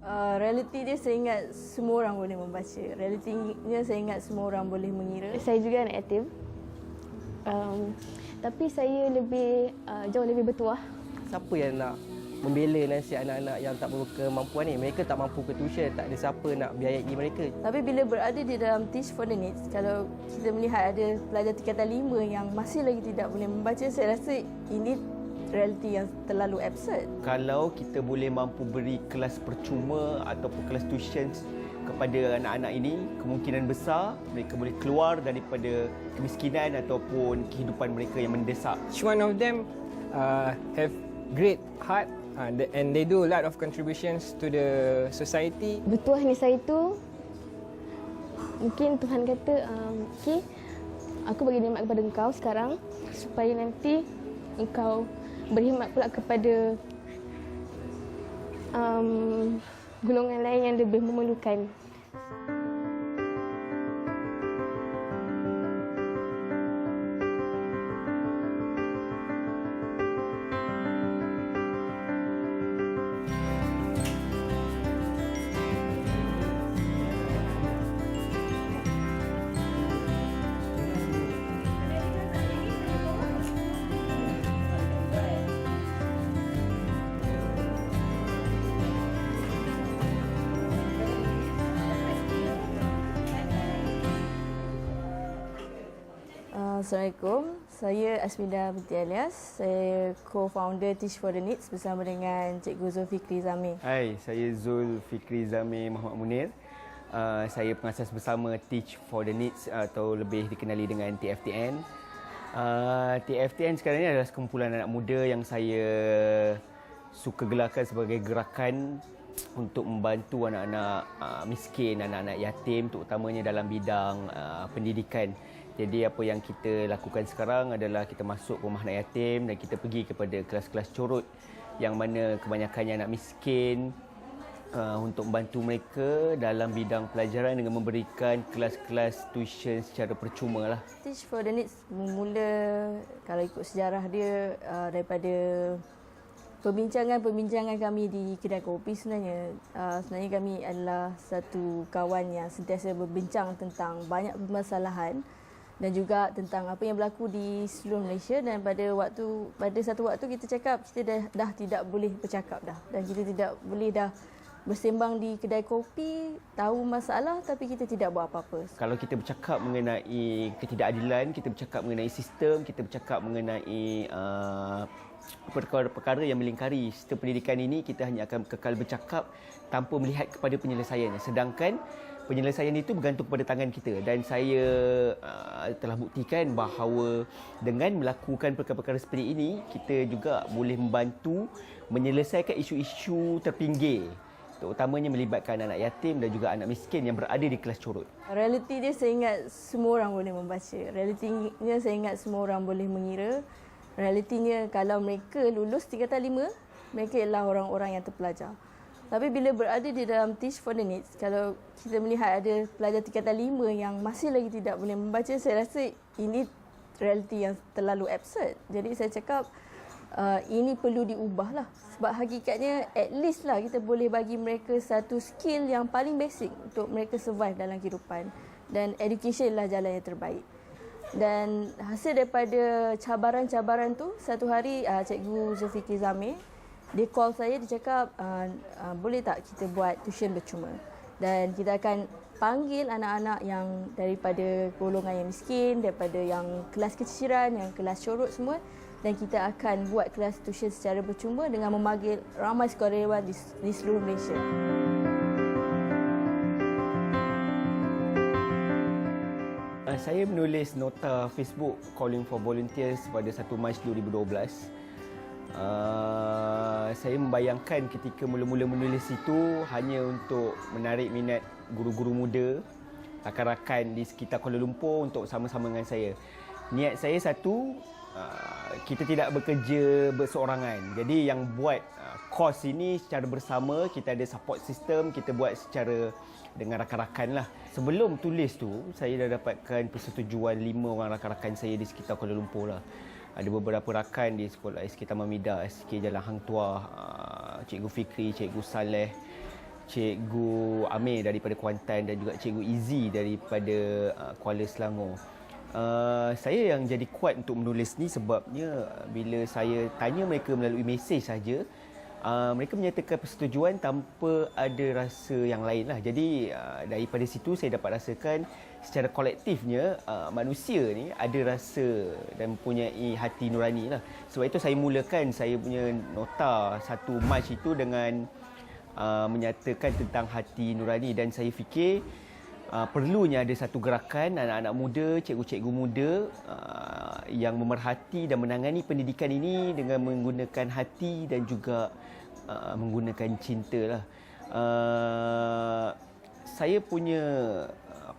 Realiti dia saya ingat semua orang boleh membaca. Realitinya saya ingat semua orang boleh mengira. Saya juga anak yatim. Tapi saya jauh lebih bertuah. Siapa yang nak membela nasib anak-anak yang tak berkemampuan ni? Mereka tak mampu ke tuition, tak ada siapa nak biayai mereka. Tapi bila berada di dalam Teach for the Needs, kalau kita melihat ada pelajar tingkatan 5 yang masih lagi tidak boleh membaca, saya rasa ini realiti yang terlalu absurd. Kalau kita boleh mampu beri kelas percuma ataupun kelas tuition kepada anak-anak ini, kemungkinan besar mereka boleh keluar daripada kemiskinan ataupun kehidupan mereka yang mendesak. Each one of them have great heart and they do a lot of contributions to the society. Bertuah ni saya tu, mungkin Tuhan kata, okay, aku bagi nikmat kepada engkau sekarang supaya nanti engkau berkhidmat pula kepada golongan lain yang lebih memerlukan. Assalamualaikum, saya Asmida binti Alias. Saya co-founder Teach for the Needs bersama dengan Cikgu Zulfikri Zami. Hai, saya Zulfikri Zami Muhammad Munir. Saya pengasas bersama Teach for the Needs atau lebih dikenali dengan TFTN. TFTN sekarang ini adalah sekumpulan anak muda yang saya suka gelarkan sebagai gerakan untuk membantu anak-anak miskin, anak-anak yatim, terutamanya dalam bidang pendidikan. Jadi apa yang kita lakukan sekarang adalah kita masuk rumah anak yatim dan kita pergi kepada kelas-kelas corut yang mana kebanyakannya anak miskin untuk membantu mereka dalam bidang pelajaran dengan memberikan kelas-kelas tuition secara percuma lah. Teach for the Needs bermula, kalau ikut sejarah dia, daripada perbincangan kami di kedai kopi sebenarnya. Sebenarnya kami adalah satu kawan yang sentiasa berbincang tentang banyak permasalahan dan juga tentang apa yang berlaku di seluruh Malaysia, dan pada satu waktu kita cakap kita dah tidak boleh bercakap dah, dan kita tidak boleh dah bersembang di kedai kopi, tahu masalah tapi kita tidak buat apa-apa. Kalau kita bercakap mengenai ketidakadilan, kita bercakap mengenai sistem, kita bercakap mengenai perkara-perkara yang melingkari sistem pendidikan ini, kita hanya akan kekal bercakap tanpa melihat kepada penyelesaiannya. Sedangkan penyelesaian itu bergantung kepada tangan kita, dan saya telah buktikan bahawa dengan melakukan perkara-perkara seperti ini, kita juga boleh membantu menyelesaikan isu-isu terpinggir, terutamanya melibatkan anak yatim dan juga anak miskin yang berada di kelas corut. Realiti dia saya ingat semua orang boleh membaca. Realitinya saya ingat semua orang boleh mengira. Realitinya kalau mereka lulus tingkatan 5, mereka ialah orang-orang yang terpelajar. Tapi bila berada di dalam Teach for the Needs, kalau kita melihat ada pelajar tingkatan 5 yang masih lagi tidak boleh membaca, saya rasa ini realiti yang terlalu absurd. Jadi saya cakap ini perlu diubah lah. Sebab hakikatnya at least lah kita boleh bagi mereka satu skill yang paling basic untuk mereka survive dalam kehidupan. Dan education lah jalan yang terbaik. Dan hasil daripada cabaran-cabaran tu, satu hari Cikgu Zulfikri Zami, dia call saya, dia cakap, boleh tak kita buat tuition percuma? Dan kita akan panggil anak-anak yang daripada golongan yang miskin, daripada yang kelas keciran, yang kelas corot semua, dan kita akan buat kelas tuition secara percuma dengan memanggil ramai sukarelawan di seluruh Malaysia. Saya menulis nota Facebook calling for volunteers pada 1 Mac 2012. Saya membayangkan ketika mula-mula menulis itu hanya untuk menarik minat guru-guru muda, rakan-rakan di sekitar Kuala Lumpur untuk sama-sama dengan saya. Niat saya satu, kita tidak bekerja berseorangan. Jadi yang buat kos ini secara bersama, kita ada support system, kita buat secara dengan rakan-rakan lah. Sebelum tulis tu, saya dah dapatkan persetujuan 5 orang rakan-rakan saya di sekitar Kuala Lumpur lah. Ada beberapa rakan di sekolah SK Taman Mida, SK Jalan Hang Tuah, Cikgu Fikri, Cikgu Saleh, Cikgu Amir daripada Kuantan dan juga Cikgu Izzy daripada Kuala Selangor. Saya yang jadi kuat untuk menulis ni sebabnya bila saya tanya mereka melalui mesej saja, mereka menyatakan persetujuan tanpa ada rasa yang lain lah. Jadi daripada situ saya dapat rasakan secara kolektifnya manusia ni ada rasa dan mempunyai hati nurani lah. Sebab itu saya mulakan saya punya nota 1 Mac itu dengan menyatakan tentang hati nurani, dan saya fikir perlunya ada satu gerakan anak-anak muda, cikgu-cikgu muda yang memerhati dan menangani pendidikan ini dengan menggunakan hati dan juga menggunakan cinta lah. Saya punya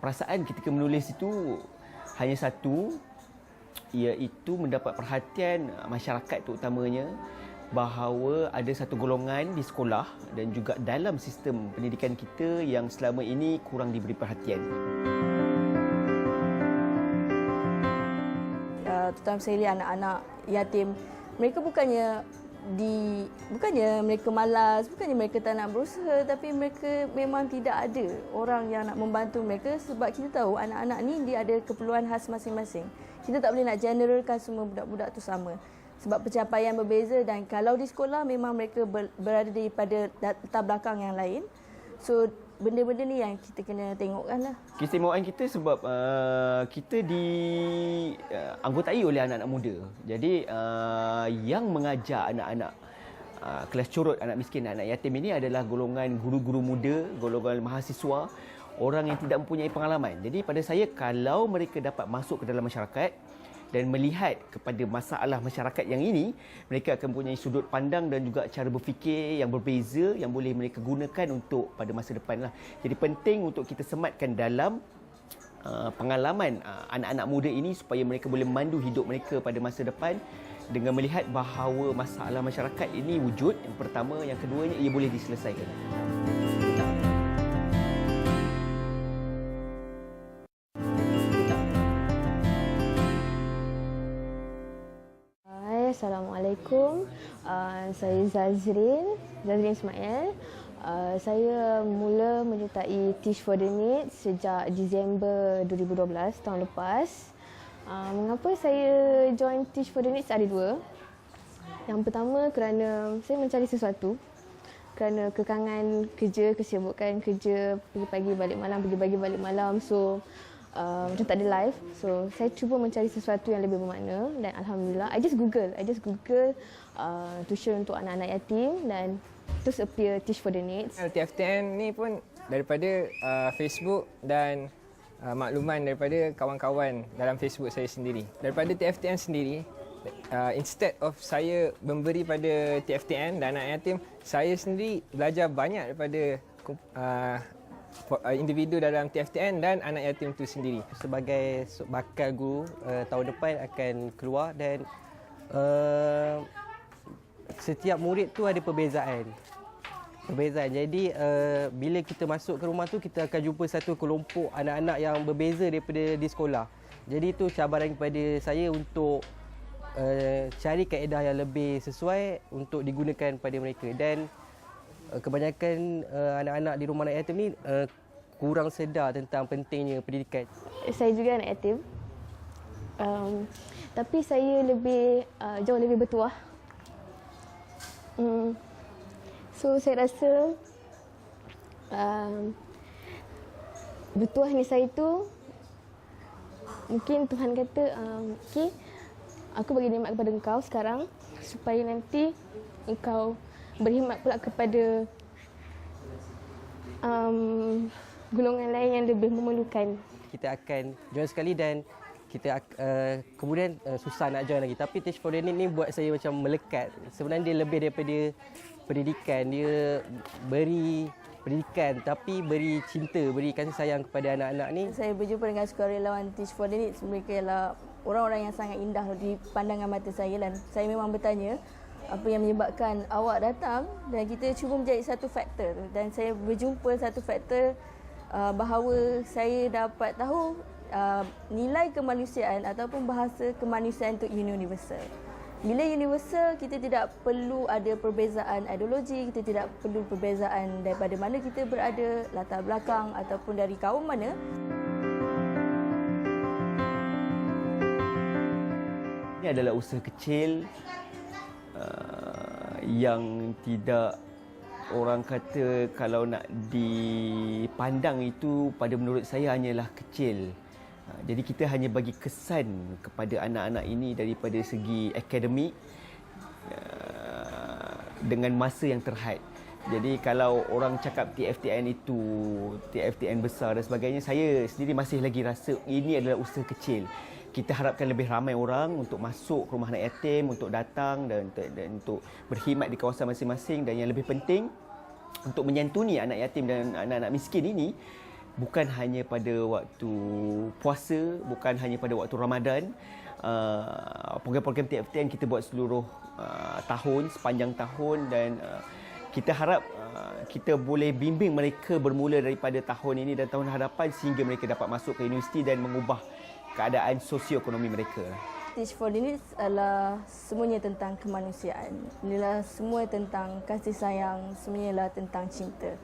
perasaan ketika menulis itu hanya satu, iaitu mendapat perhatian masyarakat terutamanya bahawa ada satu golongan di sekolah dan juga dalam sistem pendidikan kita yang selama ini kurang diberi perhatian. Terutama sekali anak-anak yatim, mereka bukannya mereka malas, bukannya mereka tak nak berusaha, tapi mereka memang tidak ada orang yang nak membantu mereka, sebab kita tahu anak-anak ni dia ada keperluan khas masing-masing. Kita tak boleh nak generalkan semua budak-budak tu sama. Sebab pencapaian berbeza, dan kalau di sekolah memang mereka berada daripada latar belakang yang lain. So benda-benda ni yang kita kena tengokkan lah. Keistimewaan kita sebab kita dianggotai oleh anak-anak muda. Jadi yang mengajar anak-anak kelas curut, anak miskin, anak yatim ini adalah golongan guru-guru muda, golongan mahasiswa, orang yang tidak mempunyai pengalaman. Jadi pada saya, kalau mereka dapat masuk ke dalam masyarakat dan melihat kepada masalah masyarakat yang ini, mereka akan mempunyai sudut pandang dan juga cara berfikir yang berbeza yang boleh mereka gunakan untuk pada masa depan lah. Jadi penting untuk kita sematkan dalam pengalaman anak-anak muda ini supaya mereka boleh memandu hidup mereka pada masa depan dengan melihat bahawa masalah masyarakat ini wujud. Yang pertama, yang keduanya ia boleh diselesaikan. Assalamualaikum. Saya Zazrin Ismail. Saya mula menyertai Teach for the Needs sejak Disember 2012 tahun lepas. Mengapa saya join Teach for the Needs ada dua. Yang pertama kerana saya mencari sesuatu. Kerana kekangan kerja, kesibukan kerja, pergi pagi balik malam, pergi pagi balik malam. So macam tak ada live. So saya cuba mencari sesuatu yang lebih bermakna, dan alhamdulillah I just google tuition untuk anak-anak yatim, dan terus appear Teach for the Needs. TFTN ni pun daripada Facebook dan makluman daripada kawan-kawan dalam Facebook saya sendiri. Daripada TFTN sendiri, instead of saya memberi pada TFTN dan anak yatim, saya sendiri belajar banyak daripada individu dalam TFTN dan anak yatim itu sendiri. Sebagai bakal guru, tahun depan akan keluar, dan setiap murid tu ada perbezaan. Jadi bila kita masuk ke rumah tu, kita akan jumpa satu kelompok anak-anak yang berbeza daripada di sekolah. Jadi itu cabaran kepada saya untuk cari kaedah yang lebih sesuai untuk digunakan pada mereka. Dan kebanyakan anak-anak di rumah anak yatim ni kurang sedar tentang pentingnya pendidikan. Saya juga anak yatim. Tapi saya jauh lebih bertuah. So saya rasa bertuah ni saya tu mungkin Tuhan kata okay, aku bagi nikmat kepada engkau sekarang supaya nanti engkau berkhidmat pula kepada golongan lain yang lebih memerlukan. Kita akan join sekali, dan kita kemudian susah nak join lagi. Tapi Teach for the Needs ni buat saya macam melekat. Sebenarnya dia lebih daripada pendidikan. Dia beri pendidikan tapi beri cinta, beri kasih sayang kepada anak-anak ni. Saya berjumpa dengan sukarelawan Teach for the Needs. Mereka ialah orang-orang yang sangat indah di pandangan mata saya, dan saya memang bertanya apa yang menyebabkan awak datang, dan kita cuba mencari satu faktor, dan saya berjumpa satu faktor bahawa saya dapat tahu nilai kemanusiaan ataupun bahasa kemanusiaan itu universal. Bila universal, kita tidak perlu ada perbezaan ideologi, kita tidak perlu perbezaan daripada mana kita berada, latar belakang ataupun dari kaum mana. Ini adalah usaha kecil yang tidak, orang kata kalau nak dipandang itu pada menurut saya hanyalah kecil. Jadi kita hanya bagi kesan kepada anak-anak ini daripada segi akademik dengan masa yang terhad. Jadi kalau orang cakap TFTN itu TFTN besar dan sebagainya, saya sendiri masih lagi rasa ini adalah usaha kecil. Kita harapkan lebih ramai orang untuk masuk ke rumah anak yatim, untuk datang dan untuk berkhidmat di kawasan masing-masing, dan yang lebih penting untuk menyantuni anak yatim dan anak-anak miskin ini bukan hanya pada waktu puasa, bukan hanya pada waktu Ramadan. Program-program TFTN kita buat seluruh tahun, sepanjang tahun, dan kita harap kita boleh bimbing mereka bermula daripada tahun ini dan tahun hadapan sehingga mereka dapat masuk ke universiti dan mengubah keadaan sosioekonomi mereka. Teach for the Needs adalah semuanya tentang kemanusiaan. Inilah semua tentang kasih sayang, semuanya adalah tentang cinta.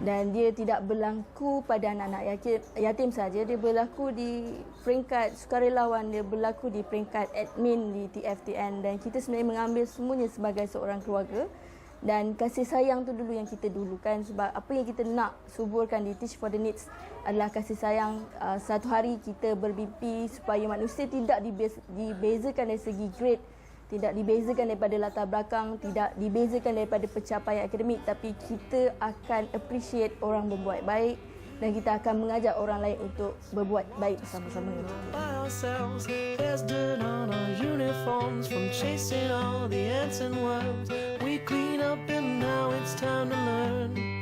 Dan dia tidak berlaku pada anak-anak yatim saja, dia berlaku di peringkat sukarelawan, dia berlaku di peringkat admin di TFTN, dan kita sebenarnya mengambil semuanya sebagai seorang keluarga. Dan kasih sayang tu dulu yang kita dulukan, sebab apa yang kita nak suburkan di Teach for the Needs adalah kasih sayang. Satu hari kita bermimpi supaya manusia tidak dibezakan dari segi grade, tidak dibezakan daripada latar belakang, tidak dibezakan daripada pencapaian akademik, tapi kita akan appreciate orang berbuat baik dan kita akan mengajak orang lain untuk berbuat baik bersama-sama. There's dirt on our uniforms from chasing all the ants and worms. We clean up and now it's time to learn.